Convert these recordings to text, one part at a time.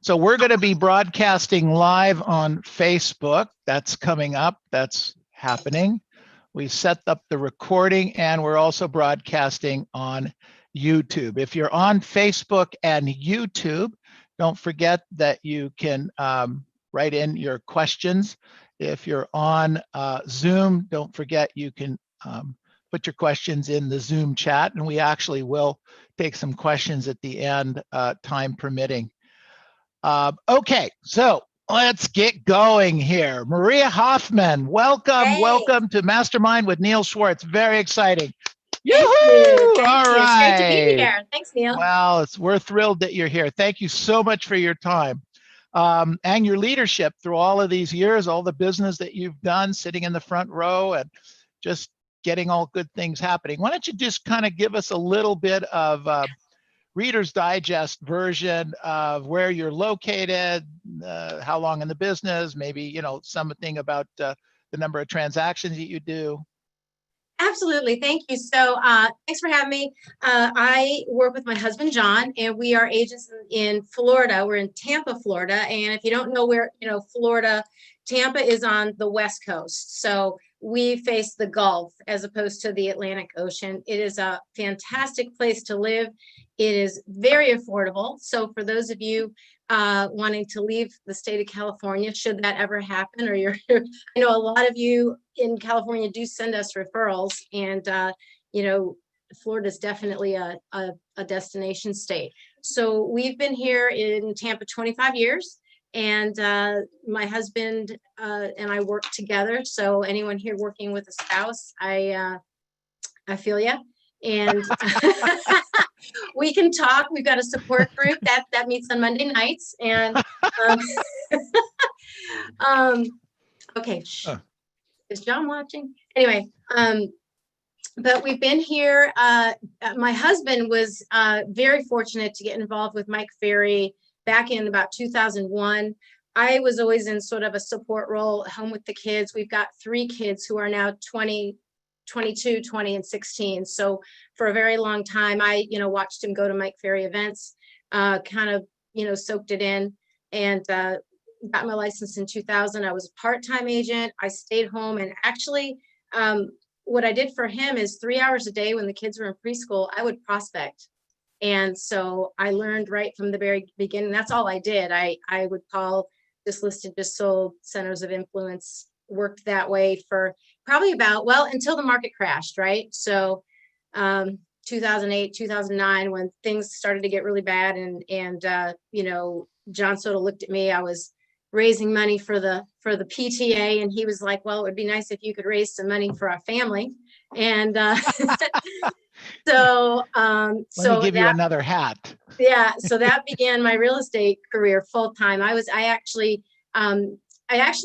So we're going to be broadcasting live on Facebook. That's coming up. That's happening. We set up the recording, and we're also broadcasting on YouTube. If you're on Facebook and YouTube, don't forget that you can write in your questions. If you're on Zoom, don't forget you can put your questions in the Zoom chat, and we actually will take some questions at the end, time permitting. Okay, so let's get going here. Maria Hoffman, welcome, Hey. welcome to Mastermind with Neil Schwartz. Very exciting. Thank you. Thank All you. right. It's great to be here. Thanks, Neil. Well, we're thrilled that you're here. Thank you so much for your time and your leadership through all of these years, all the business that you've done, sitting in the front row and just getting all good things happening. Why don't you just kind of give us a little bit of Reader's Digest version of where you're located, how long in the business, maybe, you know, something about the number of transactions that you do. Absolutely. Thank you. So thanks for having me. I work with my husband, John, and we are agents in Florida. We're in Tampa, Florida. And if you don't know where, you know, Florida, Tampa is on the West Coast. So we face the Gulf as opposed to the Atlantic Ocean. It is a fantastic place to live. It is very affordable. So for those of you wanting to leave the state of California, should that ever happen, or I know a lot of you in California do send us referrals, and you know, Florida is definitely a destination state. So we've been here in Tampa 25 years, and my husband and I work together. So anyone here working with a spouse, I feel you. And we can talk. We've got a support group that meets on Monday nights. And okay, is John watching? Anyway, but we've been here. My husband was very fortunate to get involved with Mike Ferry back in about 2001. I was always in sort of a support role at home with the kids. We've got 3 kids who are now 20, 22, 20, and 16. So for a very long time, I, you know, watched him go to Mike Ferry events, kind of, you know, soaked it in, and got my license in 2000. I was a part-time agent. I stayed home, and actually what I did for him is 3 hours a day when the kids were in preschool, I would prospect. And so I learned right from the very beginning. That's all I did. I would call just listed, just sold, centers of influence, worked that way for probably about, well, until the market crashed, right? So 2008, 2009, when things started to get really bad, and you know, John sort of looked at me. I was raising money for the PTA, and he was like, well, it would be nice if you could raise some money for our family. And so let me give you another hat. Yeah, so that began my real estate career full time. I actually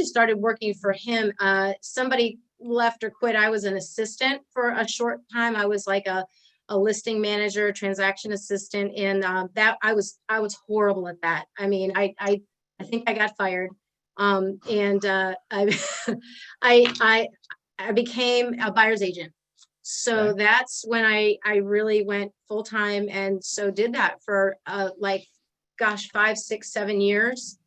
started working for him. Somebody left or quit. I was an assistant for a short time. I was like a listing manager, transaction assistant, and that I was horrible at that. I mean, I think I got fired, and I became a buyer's agent. So that's when I really went full time, and so did that for like, gosh, 5, 6, 7 years.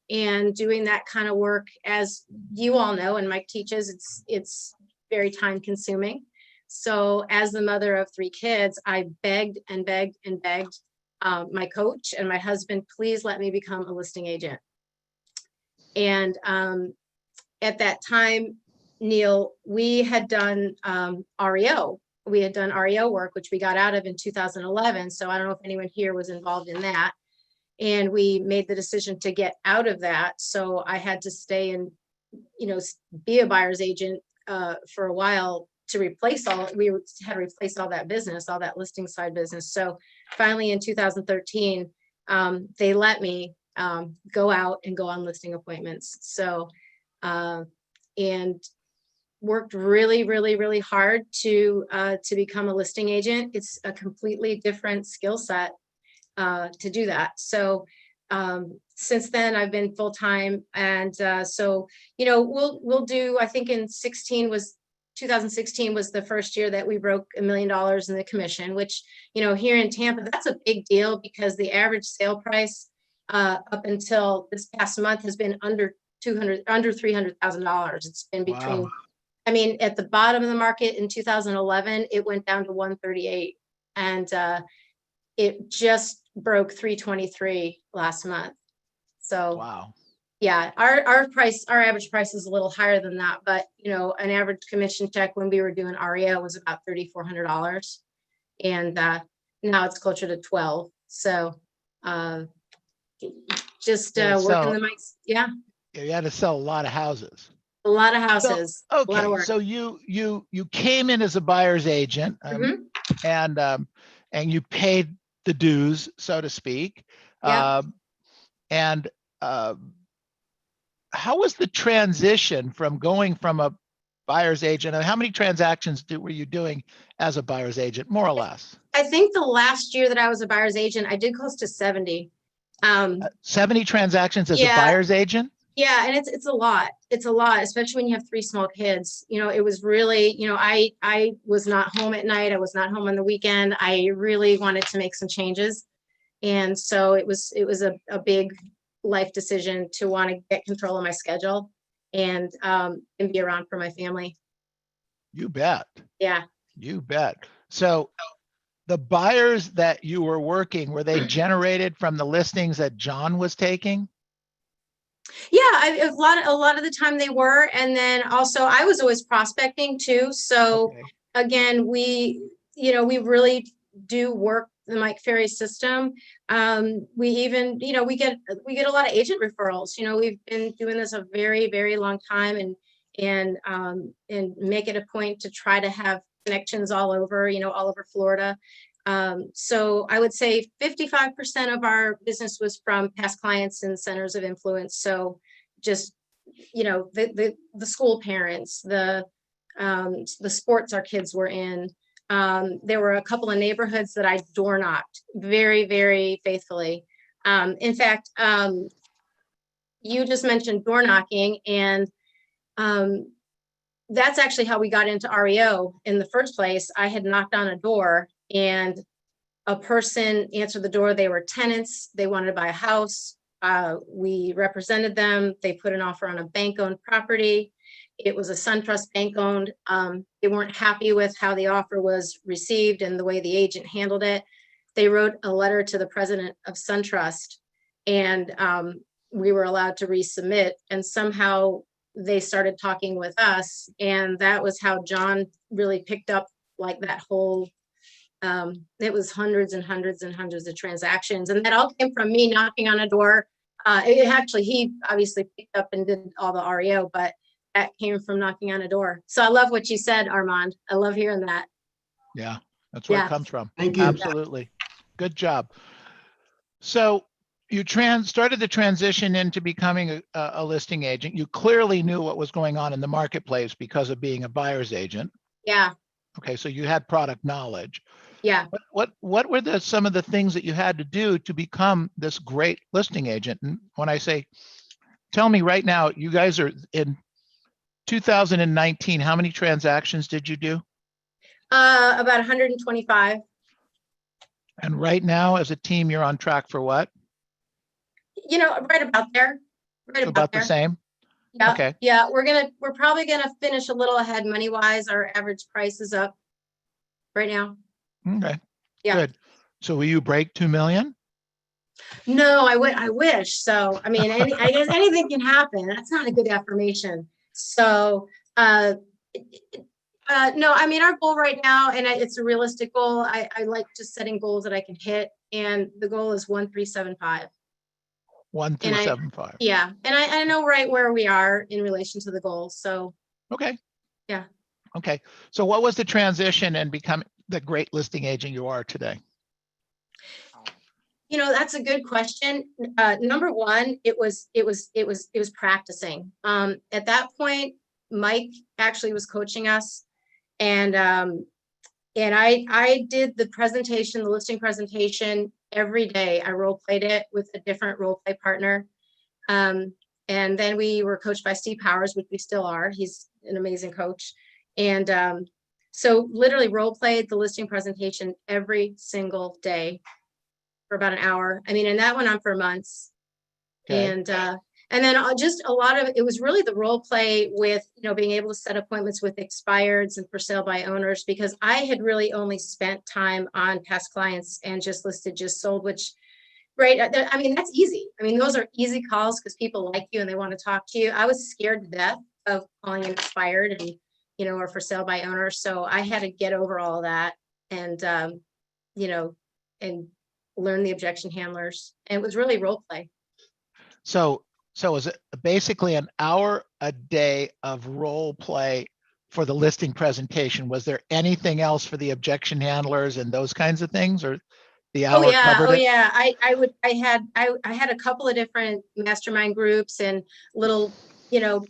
And doing that kind of work, as you all know, and Mike teaches, it's very time consuming. So as the mother of 3 kids, I begged and begged and begged my coach and my husband, please let me become a listing agent. And at that time, Neil, we had done REO. We had done REO work, which we got out of in 2011. So I don't know if anyone here was involved in that. And we made the decision to get out of that. So I had to stay and, you know, be a buyer's agent for a while to replace we had to replace all that business, all that listing side business. So finally in 2013, they let me go out and go on listing appointments. So, and worked really, really, really hard to become a listing agent. It's a completely different skill set to do that. So since then I've been full-time, and so, you know, we'll do, I think in 2016 was the first year that we broke $1 million in the commission, which, you know, here in Tampa, that's a big deal because the average sale price up until this past month has been under $300,000. It's been between, Wow. I mean, at the bottom of the market in 2011, it went down to 138, and it just broke 323 last month. So Wow. yeah, our average price is a little higher than that, but an average commission check when we were doing REO was about $3,400, and now it's closer to 12. So just Yeah, working so the mics. Yeah, you had to sell a lot of houses. a lot of So, houses, a lot of okay, work. so you came in as a buyer's agent, Mhm. and you paid the dues, so to speak. Yeah. And how was the transition from going from a buyer's agent? And how many transactions were you doing as a buyer's agent, more or less? I think the last year that I was a buyer's agent, I did close to 70. 70 transactions as a Yeah, buyer's agent? yeah, and it's a lot. It's a lot, especially when you have 3 small kids. It was really, I was not home at night. I was not home on the weekend. I really wanted to make some changes. And so it was a big life decision to want to get control of my schedule and be around for my family. You bet. Yeah. You bet. So the buyers that you were working, were they generated from the listings that John was taking? Yeah, a lot of the time they were, and then also I was always prospecting too. So Okay. again, we really do work the Mike Ferry system. We even, we get a lot of agent referrals. We've been doing this a very, very long time, and make it a point to try to have connections all over Florida. So I would say 55% of our business was from past clients and centers of influence. So just, the school parents, the sports our kids were in. There were a couple of neighborhoods that I door knocked very, very faithfully. In fact, you just mentioned door knocking, and that's actually how we got into REO in the first place. I had knocked on a door, and a person answered the door. They were tenants. They wanted to buy a house. We represented them. They put an offer on a bank-owned property. It was a SunTrust bank-owned. They weren't happy with how the offer was received and the way the agent handled it. They wrote a letter to the president of SunTrust, and we were allowed to resubmit. And somehow they started talking with us, and that was how John really picked up like that whole. It was hundreds and hundreds and hundreds of transactions, and that all came from me knocking on a door. He obviously picked up and did all the REO, but that came from knocking on a door. So I love what you said, Armand. I love hearing that. Yeah, that's where Yeah. it comes from. Thank you. Absolutely. Good job. So you started the transition into becoming a listing agent. You clearly knew what was going on in the marketplace because of being a buyer's agent. Yeah. Okay, so you had product knowledge. Yeah. What were some of the things that you had to do to become this great listing agent? And when I say, tell me right now, you guys are in 2019, how many transactions did you do? About 125. And right now, as a team, you're on track for what? Right about there. Right About the there. same? Yeah. Okay. Yeah. We're probably gonna finish a little ahead money wise. Our average price is up right now. Okay. Yeah. Good. So will you break 2 million? No, I wish. So, I mean, I guess anything can happen. That's not a good affirmation. So, no, I mean, our goal right now, and it's a realistic goal. I like just setting goals that I can hit. And the goal is 1375. 1375. Yeah. And I know right where we are in relation to the goal. So, Okay. yeah. Okay. So what was the transition and becoming the great listing agent you are today? That's a good question. Number one, it was practicing. At that point, Mike actually was coaching us, and I did the presentation, the listing presentation every day. I role played it with a different role play partner. And then we were coached by Steve Powers, which we still are. He's an amazing coach. And so literally role played the listing presentation every single day for about an hour. I mean, and that went on for months. Okay. And then just a lot of it was really the role play with, being able to set appointments with expireds and for sale by owners, because I had really only spent time on past clients and just listed, just sold, which, right. I mean, that's easy. I mean, those are easy calls because people like you and they want to talk to you. I was scared to death of calling an expired and, or for sale by owner. So I had to get over all that and, and learn the objection handlers. And it was really role play. So is it basically an hour a day of role play for the listing presentation? Was there anything else for the objection handlers and those kinds of things, or the hour covered it? Yeah. I had a couple of different mastermind groups and little,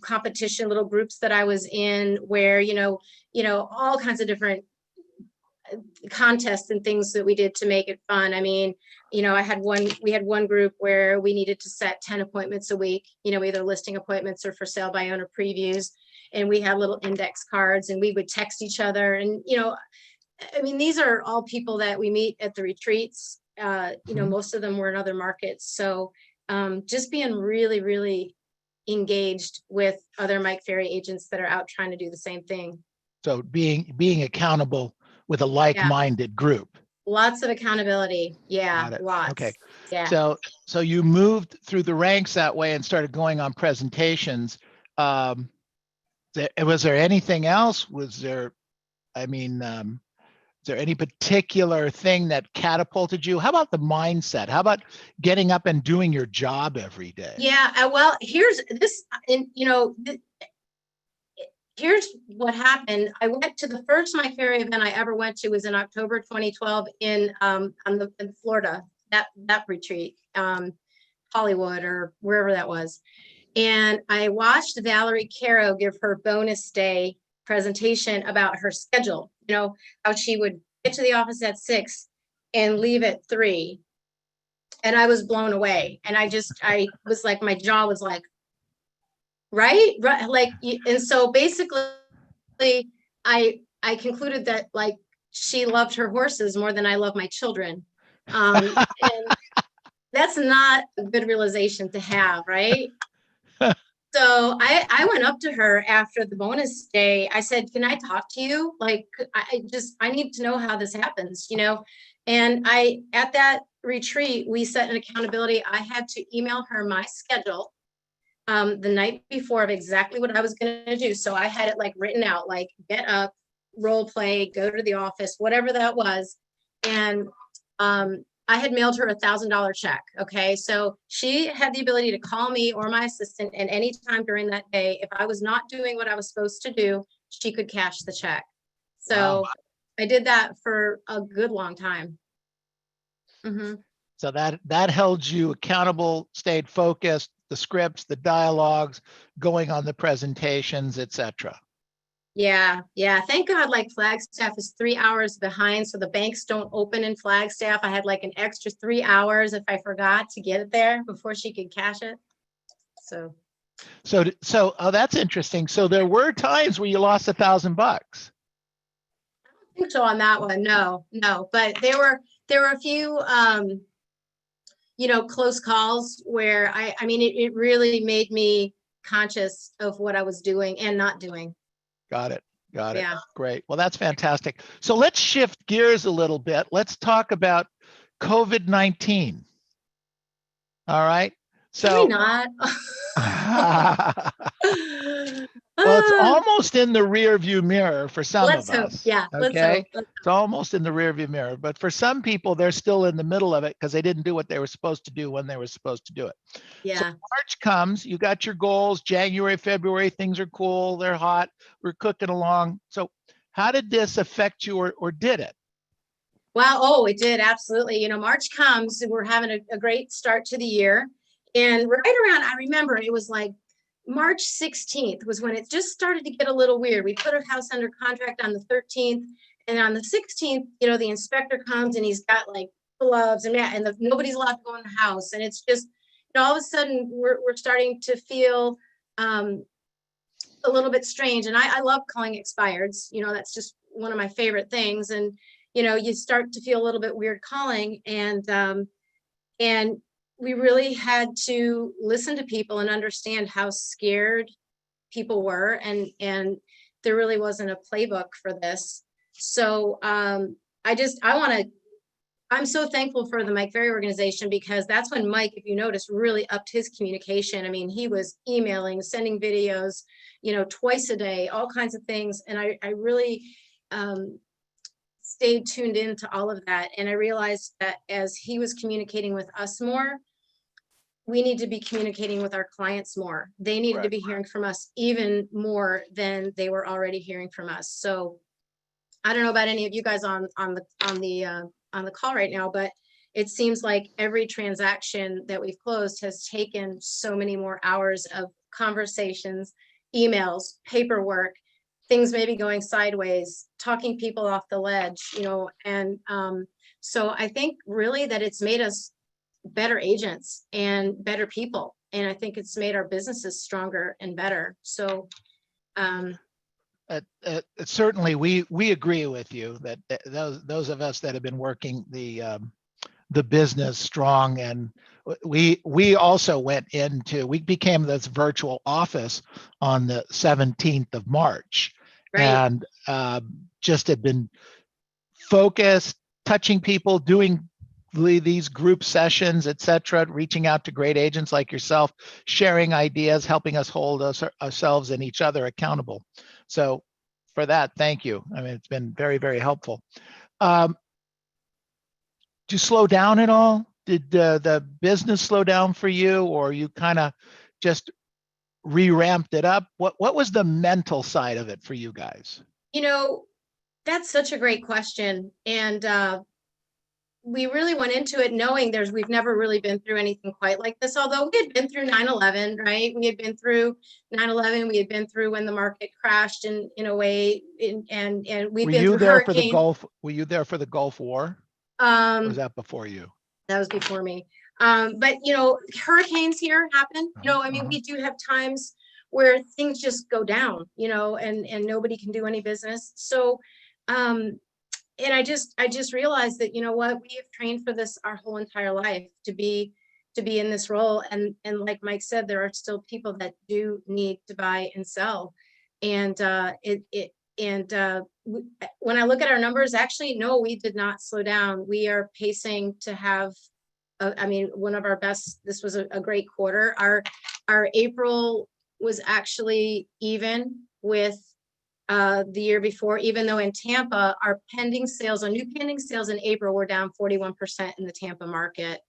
competition, little groups that I was in where, all kinds of different contests and things that we did to make it fun. I mean, we had one group where we needed to set 10 appointments a week, either listing appointments or for sale by owner previews. And we had little index cards and we would text each other. And, I mean, these are all people that we meet at the retreats. Most of them were in other markets. So just being really, really engaged with other Mike Ferry agents that are out trying to do the same thing. So being accountable with a like-minded group. Lots of accountability. Yeah, Got it. lots. Okay. Yeah. So you moved through the ranks that way and started going on presentations. Was there anything else? Is there any particular thing that catapulted you? How about the mindset? How about getting up and doing your job every day? Yeah. Well, here's this, and here's what happened. I went to the first Mike Ferry event I ever went to was in October 2012 in Florida, that retreat, Hollywood or wherever that was. And I watched Valerie Caro give her bonus day presentation about her schedule, how she would get to the office at 6 and leave at 3. And I was blown away. And I was like, my jaw was like, right. Like, and so basically I concluded that like she loved her horses more than I love my children. And that's not a good realization to have, right? So I went up to her after the bonus day. I said, can I talk to you? Like, I need to know how this happens, And at that retreat, we set an accountability. I had to email her my schedule the night before of exactly what I was going to do. So I had it like written out, like get up, role play, go to the office, whatever that was. And I had mailed her $1,000 check. Okay. So she had the ability to call me or my assistant at any time during that day. If I was not doing what I was supposed to do, she could cash the check. So wow. I did that for a good long time. Mm-hmm. So that held you accountable, stayed focused, the scripts, the dialogues, going on the presentations, etc. Yeah. Thank God, like Flagstaff is 3 hours behind, so the banks don't open in Flagstaff. I had like an extra 3 hours if I forgot to get it there before she could cash it. So oh, that's interesting. So there were times where you lost $1,000. I don't think so on that one. No, but there were a few close calls where I mean it really made me conscious of what I was doing and not doing. Got it. Yeah. Great. Well, that's fantastic. So let's shift gears a little bit. Let's talk about COVID-19. All right. So can we not? Well, it's almost in the rear view mirror for some let's of hope. us. Yeah. Okay. It's almost in the rear view mirror, but for some people, they're still in the middle of it because they didn't do what they were supposed to do when they were supposed to do it. Yeah. So March comes, you got your goals, January, February, things are cool, they're hot, we're cooking along. So how did this affect you or did it? Well, oh, it did. Absolutely. March comes, we're having a great start to the year. And right around, I remember it was like March 16th was when it just started to get a little weird. We put our house under contract on the 13th. And on the 16th, the inspector comes and he's got like gloves and nobody's allowed to go in the house. And it's just, all of a sudden we're starting to feel a little bit strange. And I love calling expireds. That's just one of my favorite things. And, you start to feel a little bit weird calling. And we really had to listen to people and understand how scared people were, and there really wasn't a playbook for this. So I'm so thankful for the Mike Ferry organization, because that's when Mike, if you notice, really upped his communication. I mean, he was emailing, sending videos, twice a day, all kinds of things. And I really stayed tuned into all of that. And I realized that as he was communicating with us more, we need to be communicating with our clients more. They needed to be hearing from us even more than they were already hearing from us. So I don't know about any of you guys on the call right now, but it seems like every transaction that we've closed has taken so many more hours of conversations, emails, paperwork, things maybe going sideways, talking people off the ledge, and so I think really that it's made us better agents and better people. And I think it's made our businesses stronger and better. So certainly we agree with you that those of us that have been working the business strong, and we also we became this virtual office on the 17th of March, right. And just had been focused, touching people, doing these group sessions, etc., reaching out to great agents like yourself, sharing ideas, helping us hold ourselves and each other accountable. So for that, thank you. I mean, it's been very, very helpful. Did you slow down at all? Did the business slow down for you, or you kind of just re-ramped it up? What was the mental side of it for you guys? That's such a great question. And we really went into it knowing we've never really been through anything quite like this, although we had been through 9/11, right? We had been through 9/11. We had been through when the market crashed in a way, and we've been through hurricanes. Were you there for the Gulf War? Or was that before you? That was before me. But hurricanes here happen. I mean, we do have times where things just go down, and nobody can do any business. So and I just realized that, what, we have trained for this our whole entire life, to be in this role. And like Mike said, there are still people that do need to buy and sell. And when I look at our numbers, actually, no, we did not slow down. We are pacing to have, one of our best. This was a great quarter. Our April was actually even with the year before, even though in Tampa, our new pending sales in April were down 41% in the Tampa market.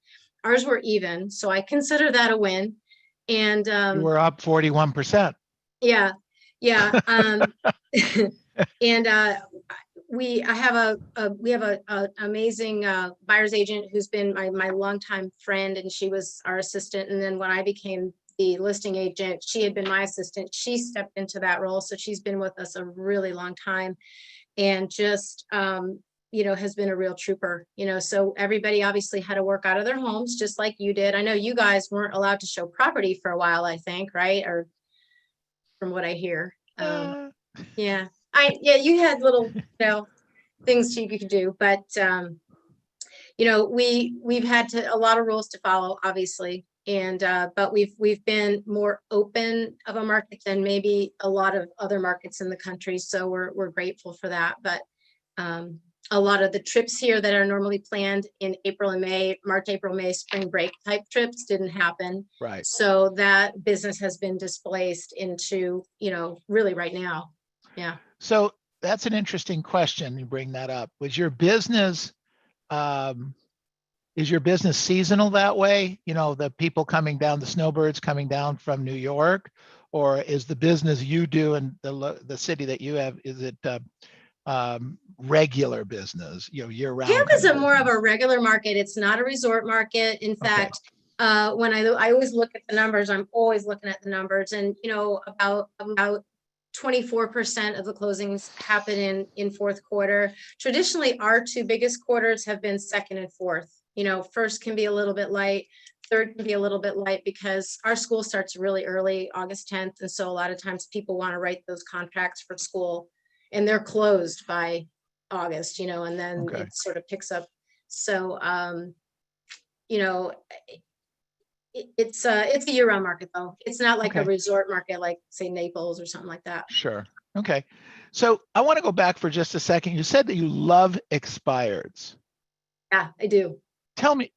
Ours were even, so I consider that a win. And you were up 41%. Yeah. And we have an amazing buyer's agent who's been my longtime friend, and she was our assistant. And then when I became the listing agent, she had been my assistant. She stepped into that role, so she's been with us a really long time, and just has been a real trooper. So everybody obviously had to work out of their homes, just like you did. I know you guys weren't allowed to show property for a while, I think, right? Or from what I hear. Yeah, you had little things you could do, but we've had a lot of rules to follow, obviously. And but we've been more open of a market than maybe a lot of other markets in the country, so we're grateful for that. But a lot of the trips here that are normally planned in April and May, March, April, May, spring break type trips didn't happen. Right. So that business has been displaced into really right now. Yeah. So that's an interesting question. You bring that up. Was your business is your business seasonal that way? The people coming down, the snowbirds coming down from New York, or is the business you do in the city that you have, is it regular business, year round? Tampa is more of a regular market. It's not a resort market. In fact, when I always look at the numbers, I'm always looking at the numbers, and about 24% of the closings happen in fourth quarter. Traditionally, our two biggest quarters have been second and fourth. First can be a little bit light, third can be a little bit light, because our school starts really early, August 10th. And so a lot of times people want to write those contracts for school, and they're closed by August, and then it sort of picks up. So, It's a year-round market though. It's not like a Okay, resort market, like say Naples or something like that. sure. Okay. So I want to go back for just a second. You said that you love expireds. Yeah, I do. Tell me,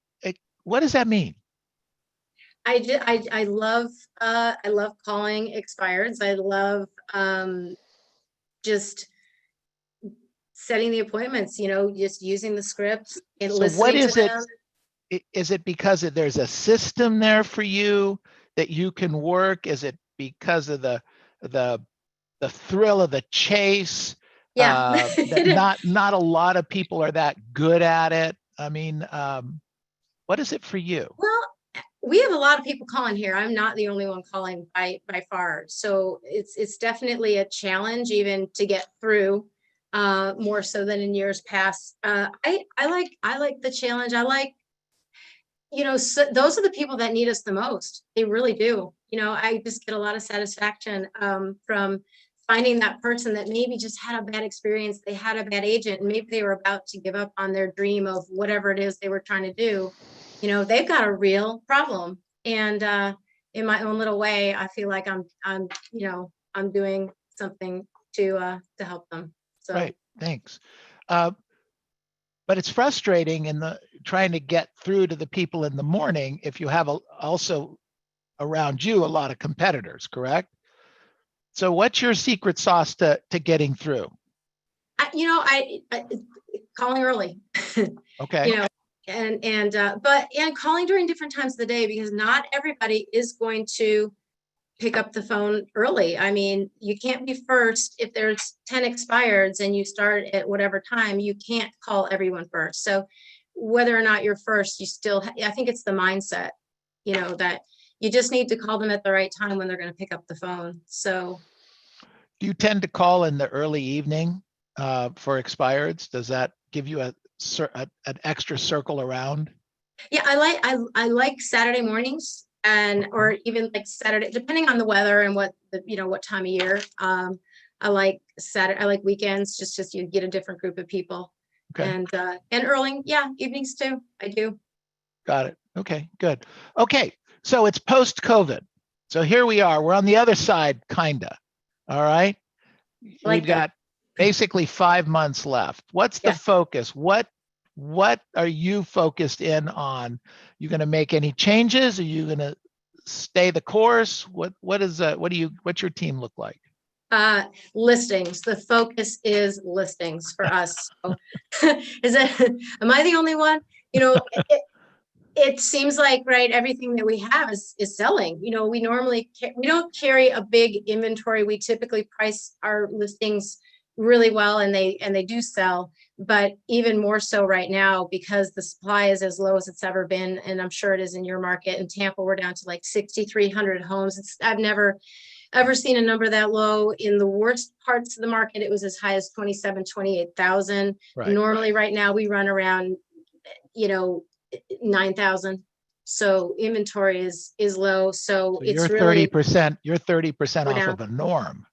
what does that mean? I love calling expireds. I love just setting the appointments, just using the script and So what listening to is it? them. Is it because there's a system there for you that you can work? Is it because of the the thrill of the chase? Yeah. That not a lot of people are that good at it. I mean, what is it for you? Well, we have a lot of people calling here. I'm not the only one calling by far. So it's definitely a challenge even to get through, more so than in years past. I like the challenge. I like, so those are the people that need us the most. They really do. I just get a lot of satisfaction from finding that person that maybe just had a bad experience. They had a bad agent and maybe they were about to give up on their dream of whatever it is they were trying to do. They've got a real problem. And in my own little way, I feel like I'm doing something to help them. So Right. Thanks. Uh, but it's frustrating in the trying to get through to the people in the morning if you have also around you a lot of competitors, correct? So what's your secret sauce to getting through? I calling early, Okay. you know, and calling during different times of the day, because not everybody is going to pick up the phone early. I mean, you can't be first. If there's 10 expireds and you start at whatever time, you can't call everyone first. So whether or not you're first, I think it's the mindset, that you just need to call them at the right time when they're going to pick up the phone. So Do you tend to call in the early evening for expireds? Does that give you an extra circle around? yeah, I like Saturday mornings, and Okay. or even like Saturday, depending on the weather and what time of year. I like weekends, just you get a different group of people. Okay. And early, yeah, evenings too. I do. Got it. Okay, good. Okay, so it's post COVID. So here we are. We're on the other side, kinda. All right. I We've like that. got basically 5 months left. What's the Yeah. focus? What are you focused in on? You going to make any changes? Are you going to stay the course? What's your team look like? Listings. The focus is listings for us. So, am I the only one? It seems like, right, everything that we have is selling. We don't carry a big inventory. We typically price our listings really well, and they do sell. But even more so right now, because the supply is as low as it's ever been, and I'm sure it is in your market. In Tampa, we're down to like 6,300 homes. I've never ever seen a number that low. In the worst parts of the market, it was as high as 27, 28,000. Right. Normally right now we run around, you know, 9,000. So inventory is low. So So it's really, you're 30% we're off down. of a norm.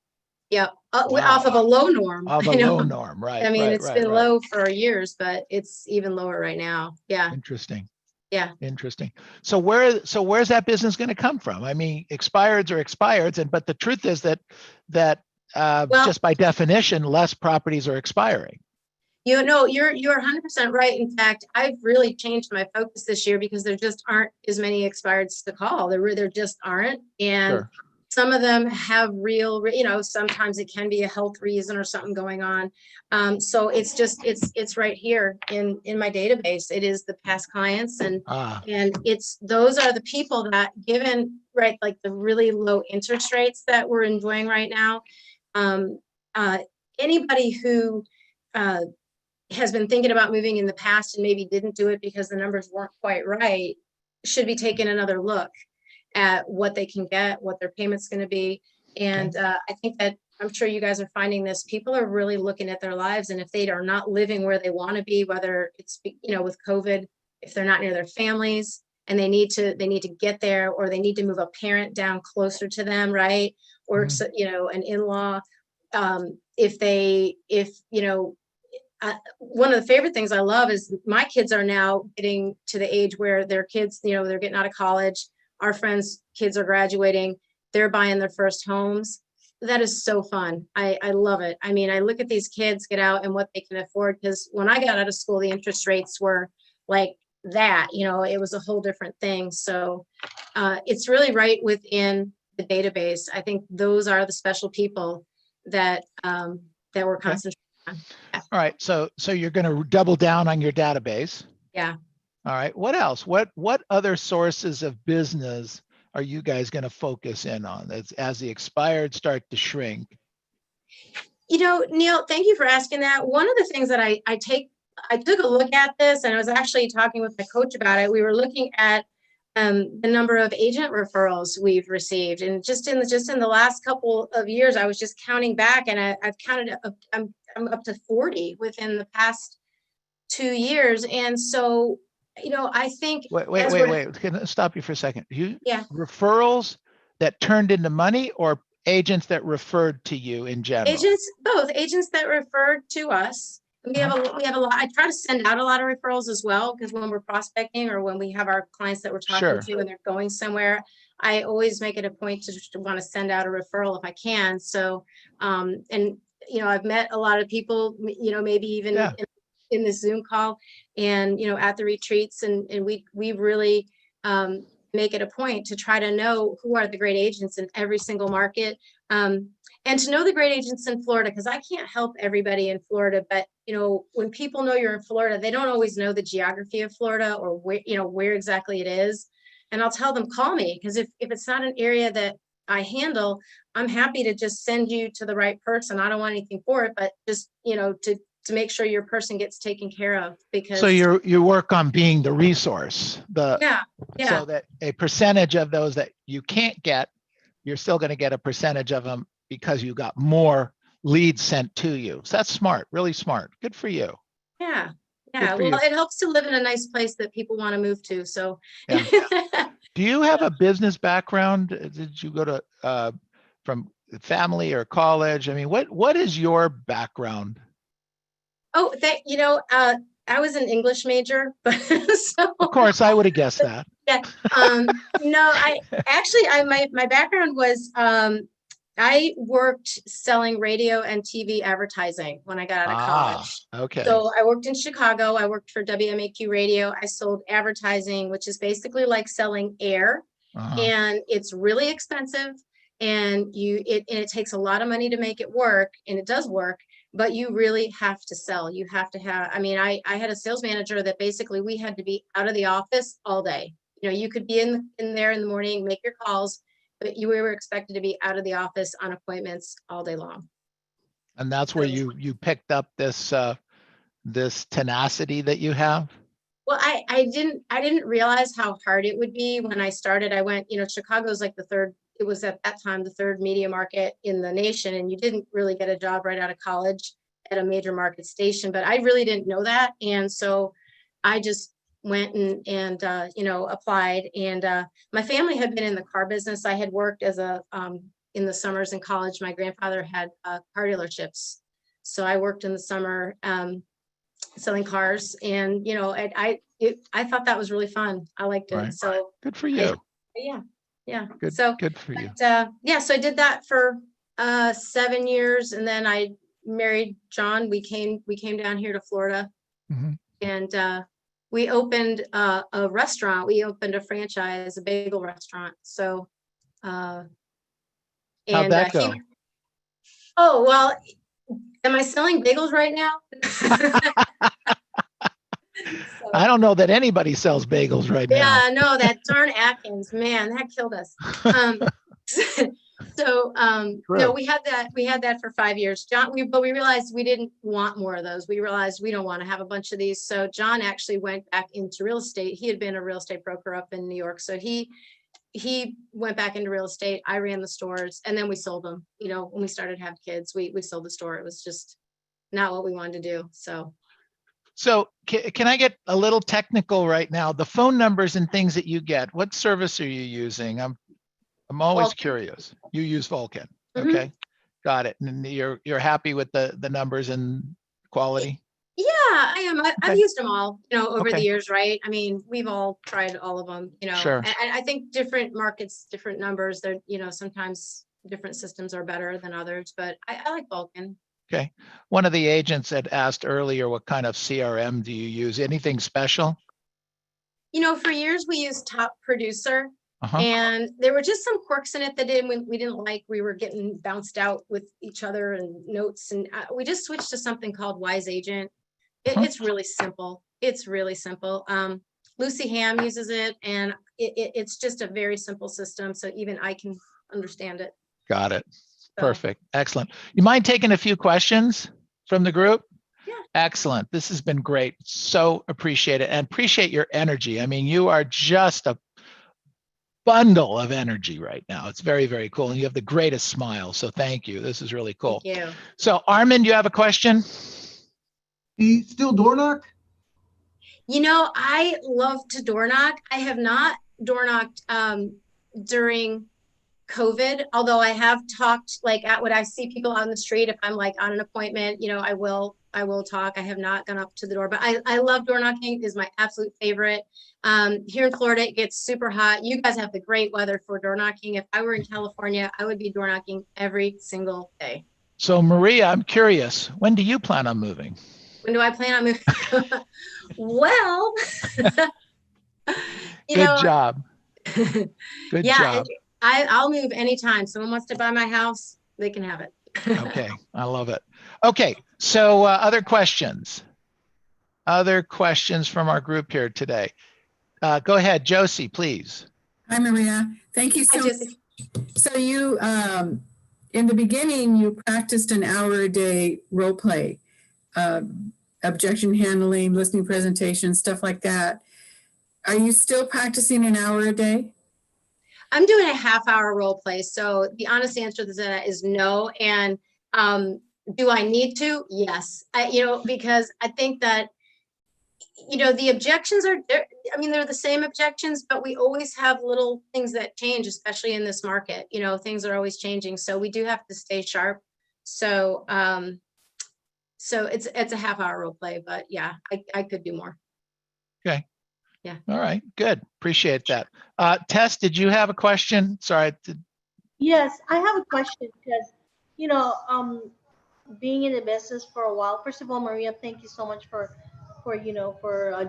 Yeah. Off Wow. of a low norm. Of a low norm. Right, I mean, right, it's right, been right. low for years, but it's even lower right now. Yeah. Interesting. Yeah. Interesting. So where's that business going to come from? I mean, expireds are expireds, but the truth is that Well, just by definition, less properties are expiring. you're 100% right. In fact, I've really changed my focus this year because there just aren't as many expireds to call. There just aren't. And Sure. some of them have sometimes it can be a health reason or something going on. So it's right here in my database. It is the past clients, and Ah, those are the people that, given, right, like the really low interest rates that we're enjoying right now, um, uh, anybody who has been thinking about moving in the past and maybe didn't do it because the numbers weren't quite right should be taking another look at what they can get, what their payment's going to be. okay. And I think that, I'm sure you guys are finding this, people are really looking at their lives, and if they are not living where they want to be, whether it's with COVID, if they're not near their families and they need to get there, or they need to move a parent down closer to them, right? Or Mhm. an in-law. If one of the favorite things I love is my kids are now getting to the age where their kids, they're getting out of college, our friends' kids are graduating, they're buying their first homes. That is so fun. I love it. I mean, I look at these kids get out and what they can afford, because when I got out of school, the interest rates were like that, it was a whole different thing. So it's really right within the database. I think those are the special people that we're concentrating on. All right. So you're going to double down on your database. Yeah. All right. What else? What other sources of business are you guys going to focus in on as the expired start to shrink? Neil, thank you for asking that. One of the things that I took a look at this, and I was actually talking with my coach about it. We were looking at the number of agent referrals we've received, and just in the last couple of years, I was just counting back, and I've counted I'm up to 40 within the past 2 years. And so, I think wait. Can I stop you for a second? Yeah. Referrals that turned into money, or agents that referred to you in general? Both agents that referred to us. We have a lot. I try to send out a lot of referrals as well, because when we're prospecting or when we have our clients that we're talking to and they're going somewhere, I always make it a point to want to send out a referral if I can. So, I've met a lot of people, maybe even in this Zoom call and, at the retreats, and we really make it a point to try to know who are the great agents in every single market. And to know the great agents in Florida, because I can't help everybody in Florida, but when people know you're in Florida, they don't always know the geography of Florida or where exactly it is. And I'll tell them, call me, because if it's not an area that I handle, I'm happy to just send you to the right person. I don't want anything for it, but just to make sure your person gets taken care of. Because so you work on being the resource, so that a percentage of those that you can't get, you're still going to get a percentage of them because you got more leads sent to you. So that's smart, really smart. Good for you. Yeah. Well, it helps to live in a nice place that people want to move to. So yeah. Do you have a business background? Did you go to from family or college? I mean, what is your background? Oh, I was an English major, but so of course I would have guessed that. Yeah. No, my background was I worked selling radio and TV advertising when I got out of college. Okay. So I worked in Chicago. I worked for WMAQ radio. I sold advertising, which is basically like selling air, and it's really expensive, and it takes a lot of money to make it work, and it does work. But you really have to sell. You have to have, I had a sales manager that basically we had to be out of the office all day. You could be in there in the morning, make your calls, but we were expected to be out of the office on appointments all day long. And that's where you picked up this tenacity that you have? Well, I didn't realize how hard it would be when I started. I went, Chicago's like it was at that time the third media market in the nation, and you didn't really get a job right out of college at a major market station, but I really didn't know that. And so I just went and applied, and my family had been in the car business. I had worked as in the summers in college. My grandfather had car dealerships, so I worked in the summer selling cars, and I thought that was really fun. I liked it. Right. So good for you. Yeah. Good for you. So I did that for 7 years, and then I married John. We came down here to Florida, and we opened a restaurant. We opened a franchise, a bagel restaurant. So how'd that go? Oh, well, am I selling bagels right now? I don't know that anybody sells bagels right now. Yeah, no, that darn Atkins, man, that killed us. We had that for 5 years, John. But we realized we didn't want more of those. We realized we don't want to have a bunch of these. So John actually went back into real estate. He had been a real estate broker up in New York, so he went back into real estate. I ran the stores, and then we sold them. When we started to have kids, we sold the store. It was just not what we wanted to do. So can I get a little technical right now? The phone numbers and things that you get, what service are you using? I'm always curious. You use Vulcan. Okay. Got it. And you're happy with the numbers and quality? Yeah, I am. I've Okay. used them all, over the Okay. years, right? I mean, we've all tried all of them, Sure. and I think different markets, different numbers, they're, sometimes different systems are better than others, but I like Vulcan. Okay. One of the agents had asked earlier, what kind of CRM do you use? Anything special? For years we used Top Producer, Uh-huh. and there were just some quirks in it that we didn't like. We were getting bounced out with each other and notes, and we just switched to something called Wise Agent. Uh-huh. It's really simple. It's really simple. Lucy Ham uses it, and it's just a very simple system, so even I can understand it. Got it. So, Perfect. Excellent. You mind taking a few questions from the group? yeah. Excellent. This has been great. So appreciate it and appreciate your energy. I mean, you are just a bundle of energy right now. It's very, very cool. And you have the greatest smile. So thank you. This is really cool. Thank you. So Armin, you have a question? He still door knock? I love to door knock. I have not door knocked during COVID, although I have talked like when I see people on the street, if I'm like on an appointment, I will talk. I have not gone up to the door, but I love door knocking. Is my absolute favorite. Here in Florida, it gets super hot. You guys have the great weather for door knocking. If I were in California, I would be door knocking every single day. So Maria, I'm curious, when do you plan on moving? When do I plan on moving? Well, Good job. Good yeah, job. I'll move anytime. Someone wants to buy my house, they can have it. Okay, I love it. Okay, so other questions? Other questions from our group here today? Go ahead, Josie, please. Hi, Maria. Thank you Hi, so much. Jesse. So you, in the beginning, you practiced an hour a day role play, objection handling, listening presentations, stuff like that. Are you still practicing an hour a day? I'm doing a half-hour role play. So the honest answer to that is no. And do I need to? Yes. Because I think that, the objections are there. I mean, they're the same objections, but we always have little things that change, especially in this market. Things are always changing. So we do have to stay sharp. So so it's a half-hour role play, but yeah, I could do more. Okay. Yeah. All right, good. Appreciate that. Tess, did you have a question? Sorry. Yes, I have a question because, being in the business for a while. First of all, Maria, thank you so much for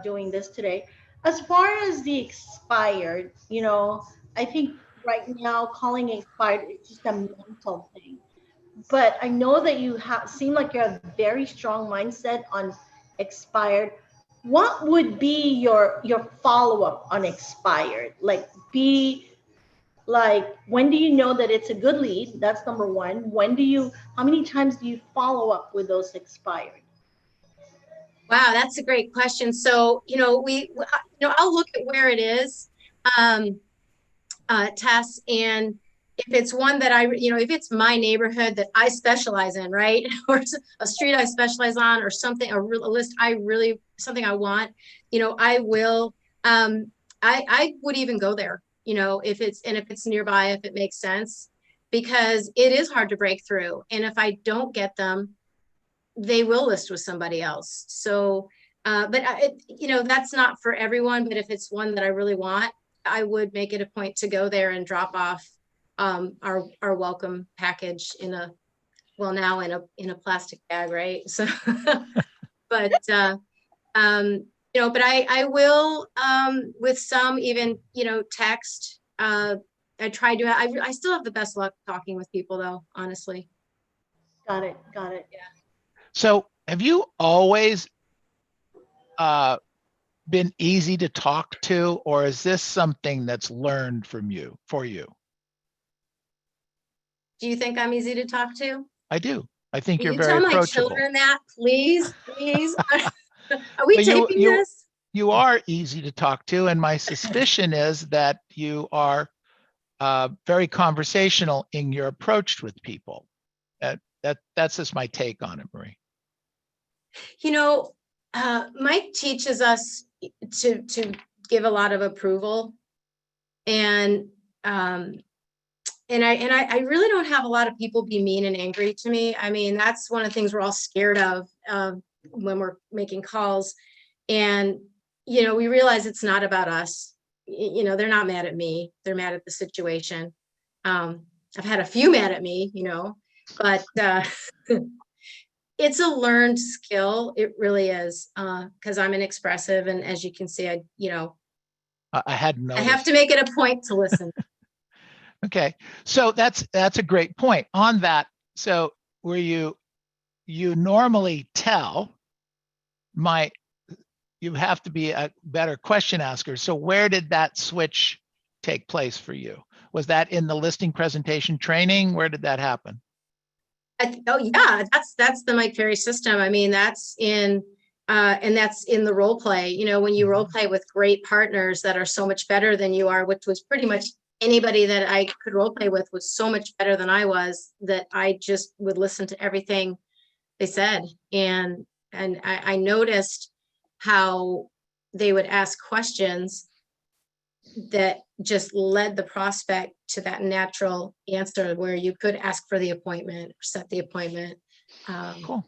doing this today. As far as the expired, I think right now calling it expired is just a mental thing. But I know that you seem like you have a very strong mindset on expired. What would be your follow-up on expired? When do you know that it's a good lead? That's number one. How many times do you follow up with those expired? Wow, that's a great question. So, I'll look at where it is, Tess, and if it's one that if it's my neighborhood that I specialize in, right, or a street I specialize on, or something, a list something I want, I will. I would even go there, if it's nearby, if it makes sense, because it is hard to break through, and if I don't get them, they will list with somebody else. So, but that's not for everyone, but if it's one that I really want, I would make it a point to go there and drop off our welcome package now in a plastic bag, right? So, but but I will with some even text. I still have the best luck talking with people though, honestly. Got it. Yeah. So have you always been easy to talk to, or is this something that's learned for you? Do you think I'm easy to talk to? I do. I think Will you're you very tell my approachable. children that, please? Are we taping this? You are easy to talk to, and my suspicion is that you are very conversational in your approach with people. That's just my take on it, Marie. Mike teaches us to give a lot of approval, and I really don't have a lot of people be mean and angry to me. I mean, that's one of the things we're all scared of, when we're making calls. And, we realize it's not about us. They're not mad at me. They're mad at the situation. I've had a few mad at me, but it's a learned skill. It really is, because I'm an expressive. And as you can see, I hadn't I noticed. have to make it a point to listen. Okay, so that's a great point on that. So where you normally tell, you have to be a better question asker. So where did that switch take place for you? Was that in the listing presentation training? Where did that happen? Oh yeah, that's the Mike Ferry system. I mean, that's in and that's in the role play. When you role play with great partners that are so much better than you are, which was pretty much anybody that I could role play with was so much better than I was, that I just would listen to everything they said. And I noticed how they would ask questions that just led the prospect to that natural answer where you could ask for the appointment or set the appointment. Cool.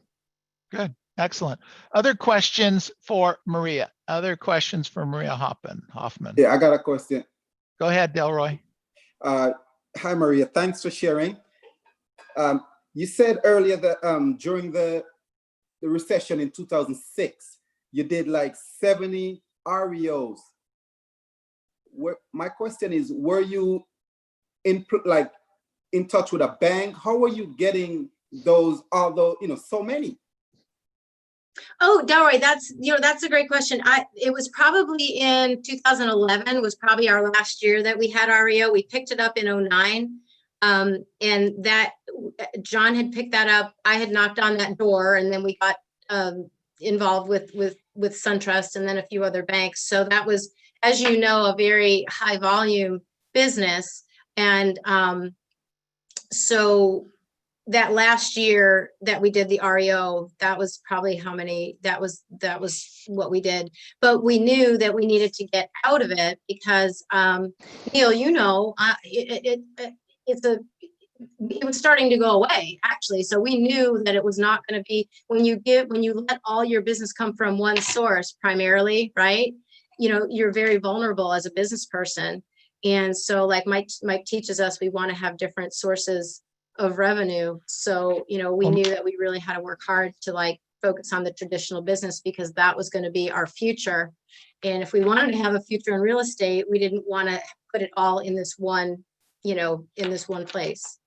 Good. Excellent. Other questions for Maria? Other questions for Maria Hoffman? Yeah, I got a question. Go ahead, Delroy. Hi, Maria. Thanks for sharing. You said earlier that during the recession in 2006, you did like 70 REOs. My question is, were you in touch with a bank? How were you getting those, although, so many? Oh, Delroy, that's a great question. It was probably in 2011 was probably our last year that we had REO. We picked it up in 2009. And that John had picked that up. I had knocked on that door, and then we got involved with SunTrust and then a few other banks. So that was, as you know, a very high volume business. And so that last year that we did the REO, that was probably how many, that was what we did. But we knew that we needed to get out of it because, Neil, it was starting to go away, actually. So we knew that it was not going to be, when you let all your business come from one source primarily, right? You're very vulnerable as a business person. And so like Mike teaches us, we want to have different sources of revenue. So, we knew that we really had to work hard to focus on the traditional business because that was going to be our future. And if we wanted to have a future in real estate, we didn't want to put it all in this one, in this one place.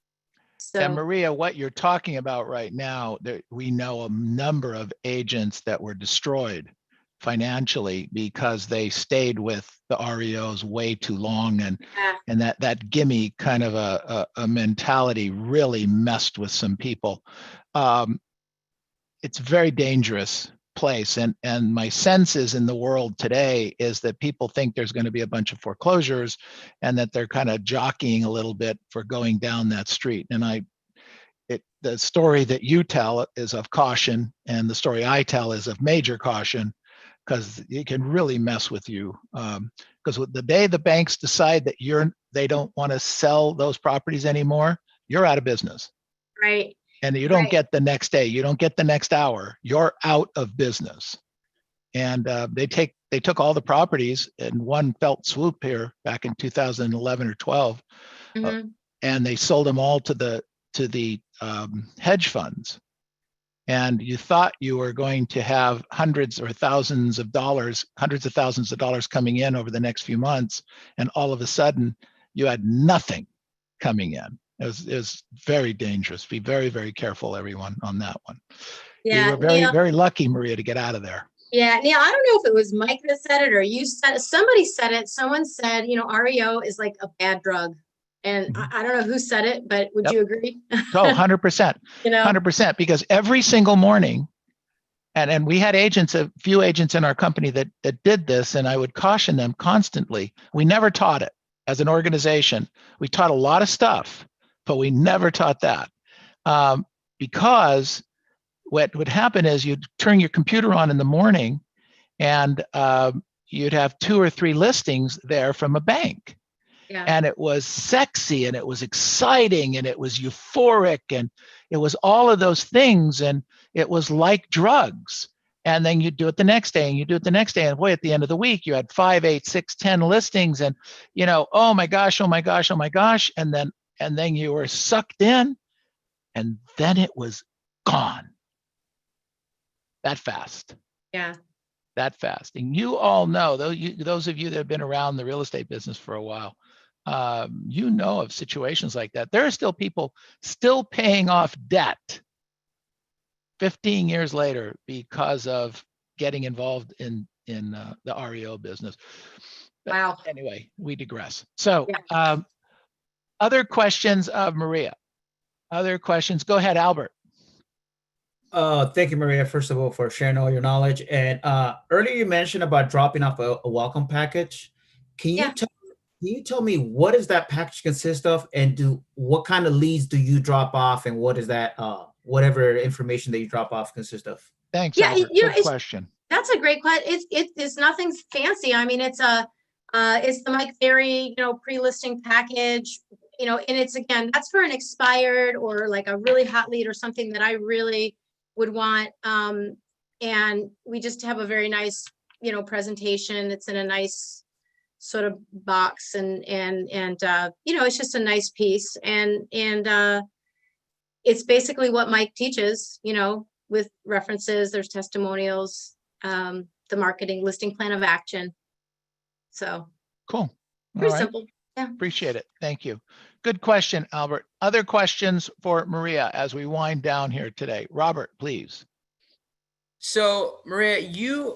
So, and Maria, what you're talking about right now, we know a number of agents that were destroyed financially because they stayed with the REOs way too long, and that gimme kind of a mentality really messed with some people. It's a very dangerous place, and my sense is in the world today is that people think there's going to be a bunch of foreclosures and that they're kind of jockeying a little bit for going down that street. And the story that you tell is of caution, and the story I tell is of major caution, because it can really mess with you. Because the day the banks decide that they don't want to sell those properties anymore, you're out of business. right. And you don't get the next day, you don't get the next hour, you're out of business. And they took all the properties in one felt swoop here back in 2011 or 12, and they sold them all to the hedge funds. And you thought you were going to have hundreds of thousands of dollars coming in over the next few months, and all of a sudden you had nothing coming in. It was very dangerous. Be very, very careful, everyone, on that one. Yeah, you were very, Neil, very lucky, Maria, to get out of there. Yeah, Neil, I don't know if it was Mike that said it or you said it. Somebody said it. Someone said, REO is like a bad drug. And I don't know who said it, but would you agree? Oh, 100%. 100%. Because every single morning, and we had a few agents in our company that did this, and I would caution them constantly. We never taught it as an organization. We taught a lot of stuff, but we never taught that. Because what would happen is you'd turn your computer on in the morning, and you'd have 2 or 3 listings there from a bank. Yeah. And it was sexy, and it was exciting, and it was euphoric, and it was all of those things, and it was like drugs. And then you do it the next day and you do it the next day. And boy, at the end of the week, you had 5, 8, 6, 10 listings and, oh my gosh, oh my gosh, oh my gosh. And then you were sucked in and then it was gone that fast. Yeah. That fast. And you all know, those of you that have been around the real estate business for a while, you know of situations like that. There are still people still paying off debt 15 years later because of getting involved in the REO business. But Wow. anyway, we digress. So Yeah. other questions of Maria? Other questions? Go ahead, Albert. Thank you, Maria, first of all, for sharing all your knowledge. And earlier you mentioned about dropping off a welcome package. Can you tell me what does that package consist of, and what kind of leads do you drop off, and what is that whatever information that you drop off consist of? Thanks, Yeah, Albert. Good question. That's a great question. It's nothing fancy. I mean, it's the Mike Ferry, pre-listing package, and it's, again, that's for an expired or like a really hot lead or something that I really would want. And we just have a very nice, presentation. It's in a nice sort of box and it's just a nice piece. And it's basically what Mike teaches, with references, there's testimonials, the marketing listing plan of action. So cool. Pretty simple. Yeah. Appreciate it. Thank you. Good question, Albert. Other questions for Maria as we wind down here today? Robert, please. So Maria,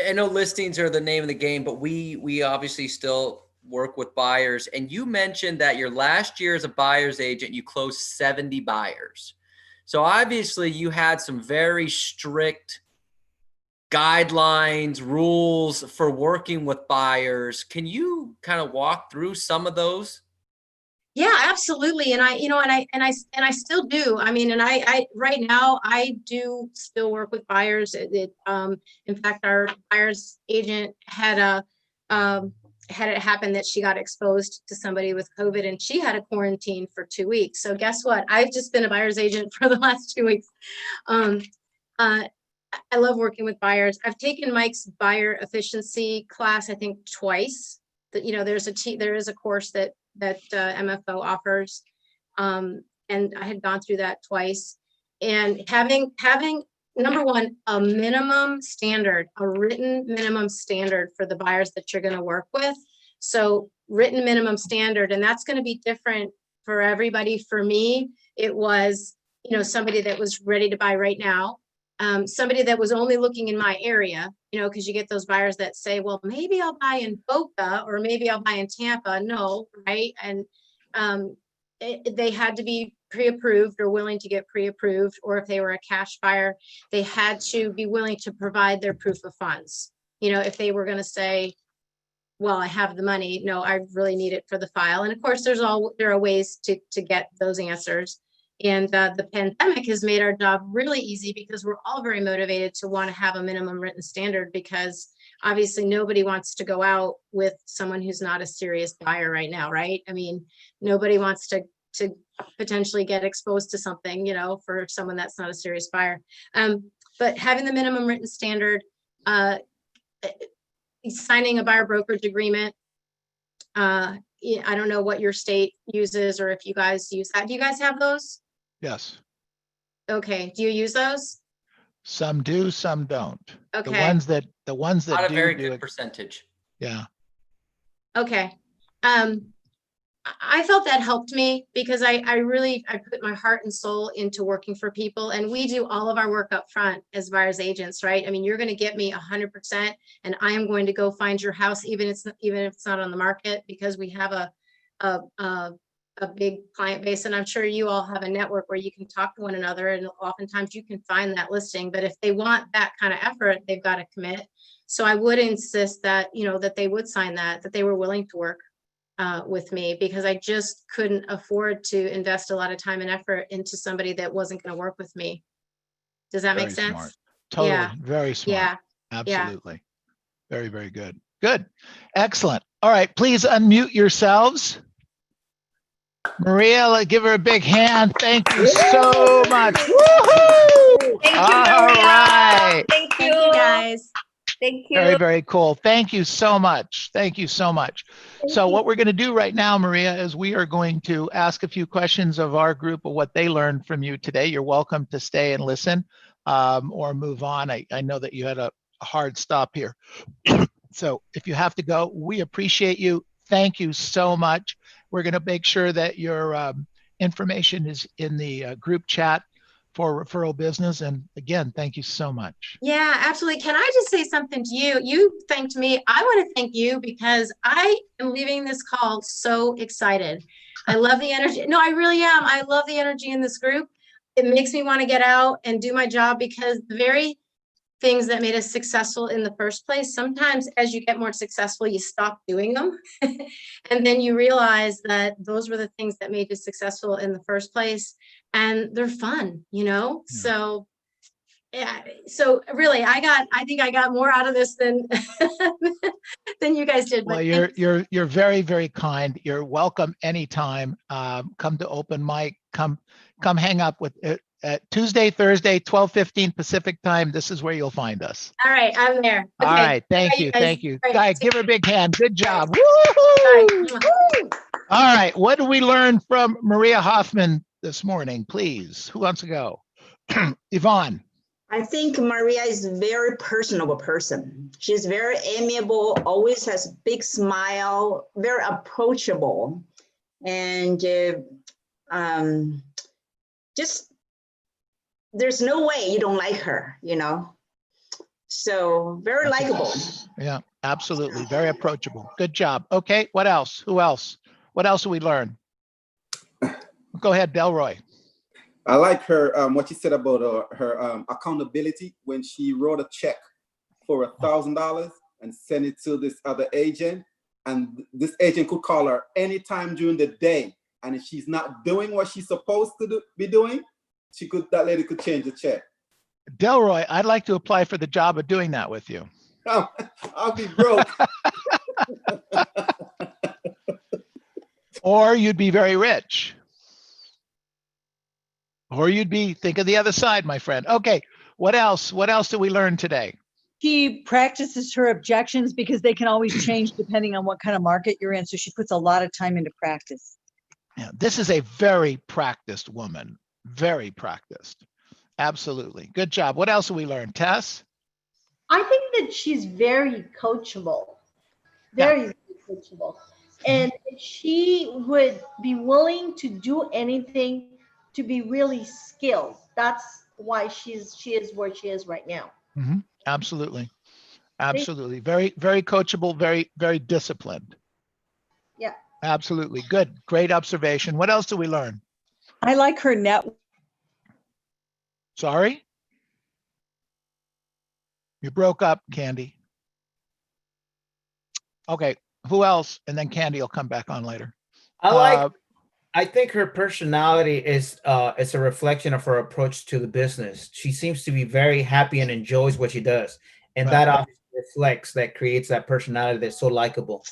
I know listings are the name of the game, but we obviously still work with buyers. And you mentioned that your last year as a buyer's agent, you closed 70 buyers. So obviously you had some very strict guidelines, rules for working with buyers. Can you kind of walk through some of those? Yeah, absolutely. And I still do. I mean, and I right now I do still work with buyers. In fact, our buyer's agent had it happen that she got exposed to somebody with COVID and she had a quarantine for 2 weeks. So guess what? I've just been a buyer's agent for the last 2 weeks. I love working with buyers. I've taken Mike's buyer efficiency class, I think twice. That there is a course that MFO offers, and I had gone through that twice. And having number one, a minimum standard, a written minimum standard for the buyers that you're going to work with. So written minimum standard, and that's going to be different for everybody. For me, it was somebody that was ready to buy right now. Somebody that was only looking in my area, because you get those buyers that say, well, maybe I'll buy in Boca or maybe I'll buy in Tampa. No, right? And they had to be pre-approved or willing to get pre-approved, or if they were a cash buyer, they had to be willing to provide their proof of funds. If they were going to say, well, I have the money, no, I really need it for the file. And of course, there are ways to get those answers. And the pandemic has made our job really easy because we're all very motivated to want to have a minimum written standard, because obviously nobody wants to go out with someone who's not a serious buyer right now, right? I mean, nobody wants to potentially get exposed to something, for someone that's not a serious buyer. But having the minimum written standard, signing a buyer brokerage agreement. I don't know what your state uses or if you guys use that. Do you guys have those? Yes. Okay. Do you use those? Some do, some don't. Okay. The ones that Not a do very do good it. percentage. Yeah. Okay. I felt that helped me because I put my heart and soul into working for people, and we do all of our work up front as buyer's agents, right? I mean, you're going to get me 100%, and I am going to go find your house, even if it's not on the market, because we have a big client base, and I'm sure you all have a network where you can talk to one another, and oftentimes you can find that listing. But if they want that kind of effort, they've got to commit. So I would insist that that they would sign that they were willing to work with me, because I just couldn't afford to invest a lot of time and effort into somebody that wasn't going to work with me. Does that make sense? Smart. Totally. Yeah. Very smart. Yeah. Absolutely. Yeah. Very, very good. Good. Excellent. All right. Please unmute yourselves. Maria, give her a big hand. Thank you so much. Woohoo! Thank you, All Maria. right. Thank Thank you guys. Thank you. Very, very cool. Thank you so much. Thank you so much. So what we're going to do right now, Maria, is we are going to ask a few questions of our group of what they learned from you today. You're welcome to stay and listen or move on. I know that you had a hard stop here. So if you have to go, we appreciate you. Thank you so much. We're going to make sure that your information is in the group chat for referral business. And again, thank you so much. Yeah, absolutely. Can I just say something to you? You thanked me. I want to thank you because I am leaving this call so excited. I love the energy. No, I really am. I love the energy in this group. It makes me want to get out and do my job because the very things that made us successful in the first place, sometimes as you get more successful, you stop doing them. And then you realize that those were the things that made you successful in the first place. And they're fun, you know? Yeah. So yeah, so really, I think I got more out of this than than you guys did. Well, But you're very, very kind. You're welcome anytime. Come to open mic. Come hang up with it at Tuesday, Thursday, 12:15 Pacific time. This is where you'll find us. all right, I'm there. All Okay. right. Thank Bye, you. guys. Thank you. All right, Guys, take give her a big hand. Good job. Bye. Woo! All right. What did we learn from Maria Hoffman this morning? Please. Who wants to go? Yvonne. I think Maria is a very personable person. She's very amiable, always has a big smile, very approachable, and just there's no way you don't like her, you know. So very likable. Yeah, absolutely. Very approachable. Good job. Okay. What else? Who else? What else did we learn? Go ahead, Delroy. I like her, what she said about her accountability when she wrote a check for $1,000 and sent it to this other agent. And this agent could call her anytime during the day. And if she's not doing what she's supposed to be doing, that lady could change the check. Delroy, I'd like to apply for the job of doing that with you. I'll be broke. Or you'd be very rich. Or you'd be, think of the other side, my friend. Okay, what else? What else did we learn today? She practices her objections because they can always change depending on what kind of market you're in. So she puts a lot of time into practice. Yeah, this is a very practiced woman. Very practiced. Absolutely. Good job. What else did we learn? Tess? I think that she's very coachable, very coachable. And she would be willing to do anything to be really skilled. That's why she is where she is right now. Mm-hmm. Absolutely. Absolutely. Very, very coachable, very, very disciplined. Yeah. Absolutely. Good. Great observation. What else do we learn? I like her net. Sorry? You broke up, Candy. Okay. Who else? And then Candy will come back on later. I think her personality is a reflection of her approach to the business. She seems to be very happy and enjoys what she does. And that obviously reflects, that creates that personality that's so likable.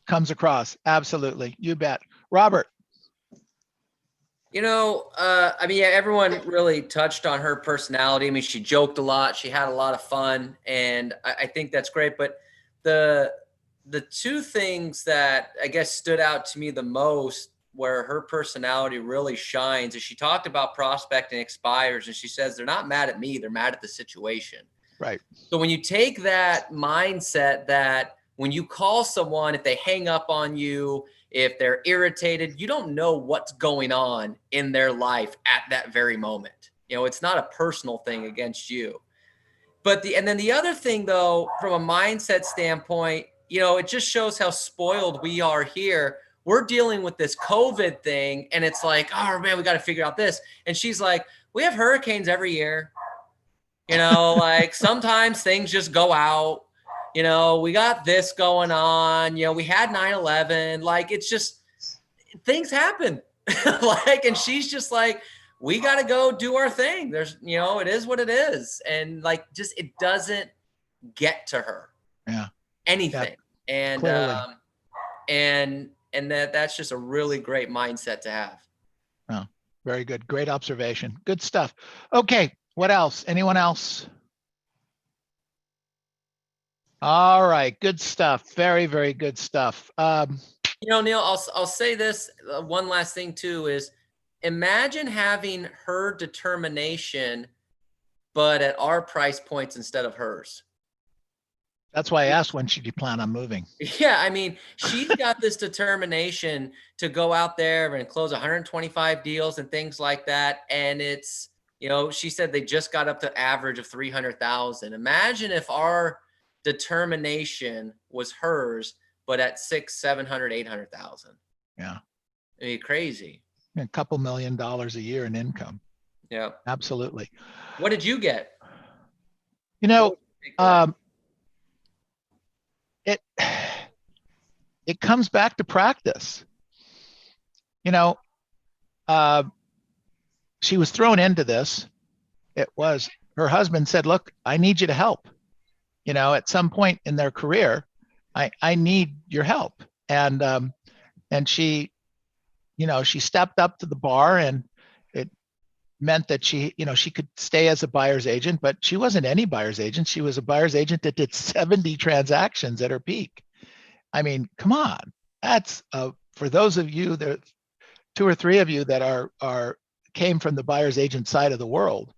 Comes across. Absolutely. You bet. Robert. You know, I mean, yeah, everyone really touched on her personality. I mean, she joked a lot. She had a lot of fun. And I think that's great. But the two things that I guess stood out to me the most where her personality really shines is she talked about prospecting expires, and she says they're not mad at me, they're mad at the situation. Right. So when you take that mindset that when you call someone, if they hang up on you, if they're irritated, you don't know what's going on in their life at that very moment. You know, it's not a personal thing against you. But then the other thing though, from a mindset standpoint, you know, it just shows how spoiled we are here. We're dealing with this COVID thing and it's like, oh man, we got to figure out this. And she's like, we have hurricanes every year. You know, like sometimes things just go out, you know, we got this going on, you know, we had 9/11, like, it's just, things happen. Like, and she's just like, we got to go do our thing. There's, you know, it is what it is. And like, just, it doesn't get to her. Yeah. Anything. And, clearly. and that's just a really great mindset to have. Oh, very good. Great observation. Good stuff. Okay. What else? Anyone else? All right, good stuff. Very, very good stuff. Neil, I'll say this one last thing too is imagine having her determination, but at our price points instead of hers. That's why I asked when should you plan on moving? Yeah, I mean, she's got this determination to go out there and close 125 deals and things like that. And it's, she said they just got up to average of 300,000. Imagine if our determination was hers, but at 700, 800,000. Yeah. I mean, crazy. A couple $1 million a year in income. Yeah. Absolutely. What did you get? It comes back to practice. She was thrown into this. Her husband said, look, I need you to help. At some point in their career, I need your help. And she, she stepped up to the bar, and it meant that she could stay as a buyer's agent, but she wasn't any buyer's agent. She was a buyer's agent that did 70 transactions at her peak. I mean, come on. That's for those of you, that 2 or 3 of you that came from the buyer's agent side of the world.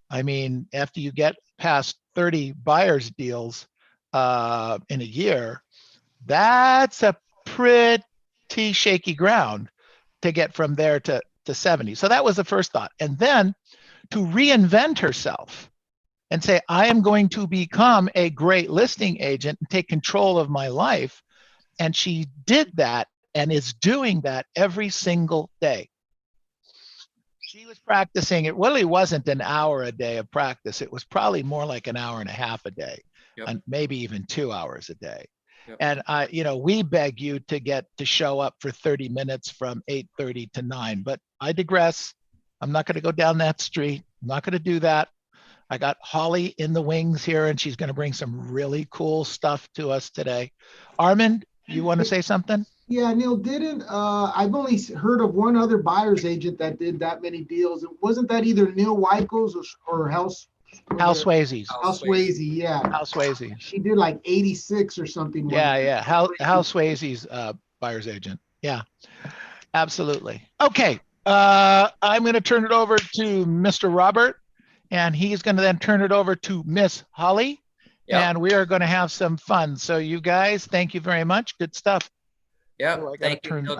I mean, after you get past 30 buyer's deals in a year, that's a pretty shaky ground to get from there to 70. So that was the first thought. And then to reinvent herself and say, I am going to become a great listing agent and take control of my life. And she did that and is doing that every single day. She was practicing. It really wasn't an hour a day of practice. It was probably more like an hour and a half a day, and maybe even 2 hours a day. Yep. And we beg you to show up for 30 minutes from 8:30 to 9, but I digress. I'm not going to go down that street. I'm not going to do that. I got Holly in the wings here, and she's going to bring some really cool stuff to us today. Armand, you want to say something? Yeah, Neil, I've only heard of one other buyer's agent that did that many deals. Wasn't that either Neil Weichels or Hal Swayze. Hal Swayze, yeah. Hal Swayze. She did like 86 or something. Yeah. Hal Swayze's buyer's agent. Yeah, absolutely. Okay, I'm going to turn it over to Mr. Robert, and he's going to then turn it over to Miss Holly, and we are going to have some fun. So you guys, thank you very much. Good stuff. Yeah, thank you.